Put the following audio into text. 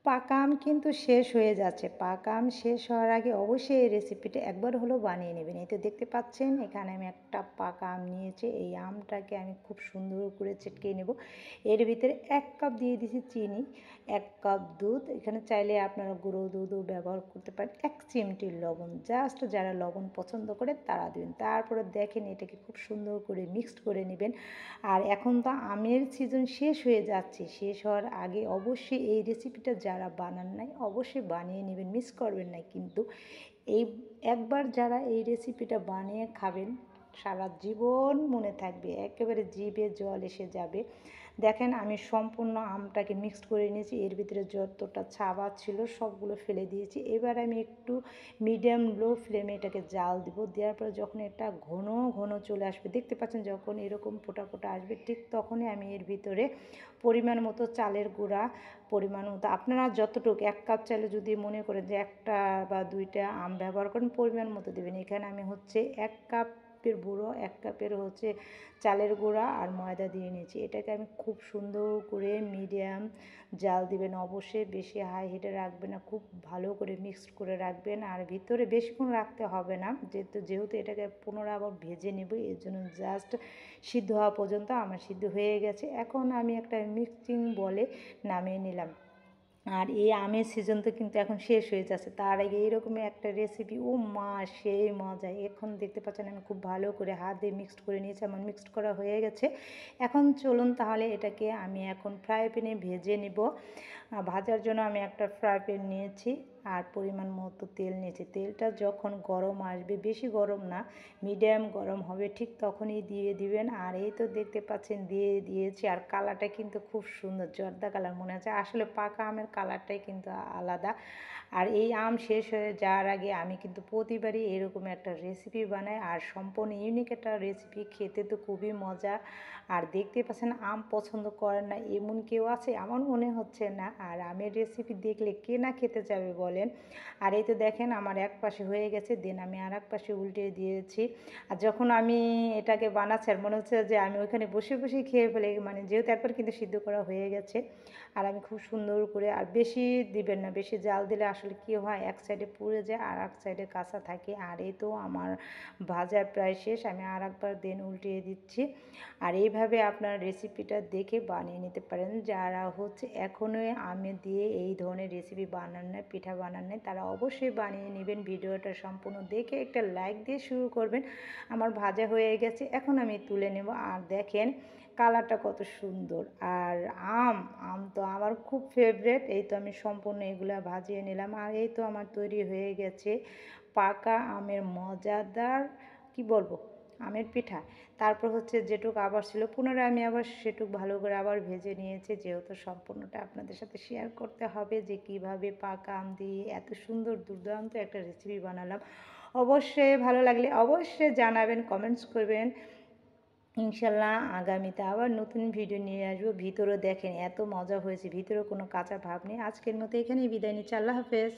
পাকা আম কিন্তু শেষ হয়ে যাচ্ছে। পাকা আম শেষ হওয়ার আগে অবশ্যই এই রেসিপিটা একবার হলেও বানিয়ে নেবেন। এই তো দেখতে পাচ্ছেন এখানে আমি একটা পাকা আম নিয়েছি। এই আমটাকে আমি খুব সুন্দর করে চেটকে নেব। এর ভিতরে ১ কাপ দিয়ে দিয়েছি চিনি, ১ কাপ দুধ। এখানে চাইলে আপনারা গুঁড়ো দুধও ব্যবহার করতে পারেন। ১ চিমটি লবণ। জাস্ট যারা লবণ পছন্দ করে তারা দিবেন। তারপরে দেখেন এটাকে খুব সুন্দর করে মিক্সড করে নেবেন। আর এখন তো আমের সিজন শেষ হয়ে যাচ্ছে। শেষ হওয়ার আগে অবশ্যই এই রেসিপিটা যারা বানান নাই অবশ্যই বানিয়ে নেবেন, মিস করবেন না কিন্তু। এই একবার যারা এই রেসিপিটা বানিয়ে খাবেন সারা জীবন মনে থাকবে, একেবারে জিভে জল এসে যাবে। দেখেন আমি সম্পূর্ণ আমটাকে মিক্সড করে নিয়েছি, এর ভিতরে যতটা ছাবা ছিল সবগুলো ফেলে দিয়েছি। এবার আমি একটু মিডিয়াম লো ফ্লেমে এটাকে জাল দিব। দেওয়ার পরে যখন এটা ঘন ঘন চলে আসবে, দেখতে পাচ্ছেন যখন এরকম ফোঁটা ফোঁটা আসবে ঠিক তখনই আমি এর ভিতরে পরিমাণ মতো চালের গুঁড়া, পরিমাণ মতো আপনারা যতটুকু ১ কাপ চালে যদি মনে করেন যে ১টা বা ২টা আম ব্যবহার করেন পরিমাণ মতো দেবেন। এখানে আমি হচ্ছে ১ কাপের গুঁড়ো, ১ কাপের হচ্ছে চালের গুঁড়া আর ময়দা দিয়ে নিয়েছি। এটাকে আমি খুব সুন্দর করে মিডিয়াম জাল দিবেন, অবশ্যই বেশি হাই হিটে রাখবেন না, খুব ভালো করে মিক্সড করে রাখবেন। আর ভিতরে বেশিক্ষণ রাখতে হবে না, যেহেতু এটাকে পুনরায় আবার ভেজে নেব, এর জন্য জাস্ট সিদ্ধ হওয়া পর্যন্ত আমার সিদ্ধ হয়ে গেছে। এখন আমি একটা মিক্সিং বলে নামিয়ে নিলাম। আর এই আমের সিজন তো কিন্তু এখন শেষ হয়ে যাচ্ছে, তার আগে এইরকমই একটা রেসিপি, ও মা সেই মজা। এখন দেখতে পাচ্ছেন আমি খুব ভালো করে হাত দিয়ে মিক্সড করে নিয়েছি, আমার মিক্সড করা হয়ে গেছে। এখন চলুন তাহলে এটাকে আমি এখন ফ্রাই প্যানে ভেজে নিব। ভাজার জন্য আমি একটা ফ্রাই প্যান নিয়েছি আর পরিমাণ মতো তেল নিয়েছি। তেলটা যখন গরম আসবে, বেশি গরম না মিডিয়াম গরম হবে, ঠিক তখনই দিয়ে দিবেন। আর এই তো দেখতে পাচ্ছেন দিয়ে দিয়েছি, আর কালারটা কিন্তু খুব সুন্দর জর্দা কালার মনে হচ্ছে, আসলে পাকা আমের কালারটাই কিন্তু আলাদা। আর এই আম শেষ হয়ে যাওয়ার আগে আমি কিন্তু প্রতিবারই এরকম একটা রেসিপি বানাই, আর সম্পূর্ণ ইউনিক একটা রেসিপি, খেতে তো খুবই মজা। আর দেখতে পাচ্ছেন আম পছন্দ করেন না এমন কেউ আছে আমার মনে হচ্ছে না। আর আমের রেসিপি দেখলে কে না খেতে যাবে বলেন। আর এই তো দেখেন আমার এক পাশে হয়ে গেছে, দেন আমি আর এক পাশে উল্টে দিয়েছি। আর যখন আমি এটাকে বানাচ্ছি আর মনে হচ্ছে যে আমি ওইখানে বসে বসেই খেয়ে ফেলে, মানে যেহেতু একবার কিন্তু সিদ্ধ করা হয়ে গেছে। আর আমি খুব সুন্দর করে, আর বেশি দিবেন না, বেশি জাল দিলে আসলে কী হয় এক সাইডে পুড়ে যায় আর এক সাইডে কাঁচা থাকে। আর এই তো আমার ভাজা প্রায় শেষ, আমি আর একবার দেন উল্টিয়ে দিচ্ছি। আর এইভাবে আপনার রেসিপিটা দেখে বানিয়ে নিতে পারেন। যারা হচ্ছে এখনও আম দিয়ে এই ধরনের রেসিপি বানান না, পিঠা বানান না, তারা অবশ্যই বানিয়ে নেবেন। ভিডিওটা সম্পূর্ণ দেখে একটা লাইক দিয়ে শুরু করবেন। আমার ভাজা হয়ে গেছে, এখন আমি তুলে নেব। আর দেখেন কালারটা কত সুন্দর। আর আম আম তো আমার খুব ফেভারেট। এই তো আমি সম্পূর্ণ এগুলা ভাজিয়ে নিলাম, আর এই তো আমার তৈরি হয়ে গেছে পাকা আমের মজাদার, কি বলবো, আমের পিঠা। তারপর হচ্ছে যেটুকু আবার ছিল পুনরায় আমি আবার সেটুকু ভালো করে আবার ভেজে নিয়েছি, যেহেতু সম্পূর্ণটা আপনাদের সাথে শেয়ার করতে হবে যে কিভাবে পাকা আম দিয়ে এত সুন্দর দুর্দান্ত একটা রেসিপি বানালাম। অবশ্যই ভালো লাগলে অবশ্যই জানাবেন, কমেন্টস করবেন। ইনশাল্লাহ আগামীতে আবার নতুন ভিডিও নিয়ে আসবো। ভিতরেও দেখেন এত মজা হয়েছে, ভিতরেও কোনো কাঁচা ভাব নেই। আজকের মতো এখানেই বিদায় নিচ্ছি, আল্লাহ হাফেজ।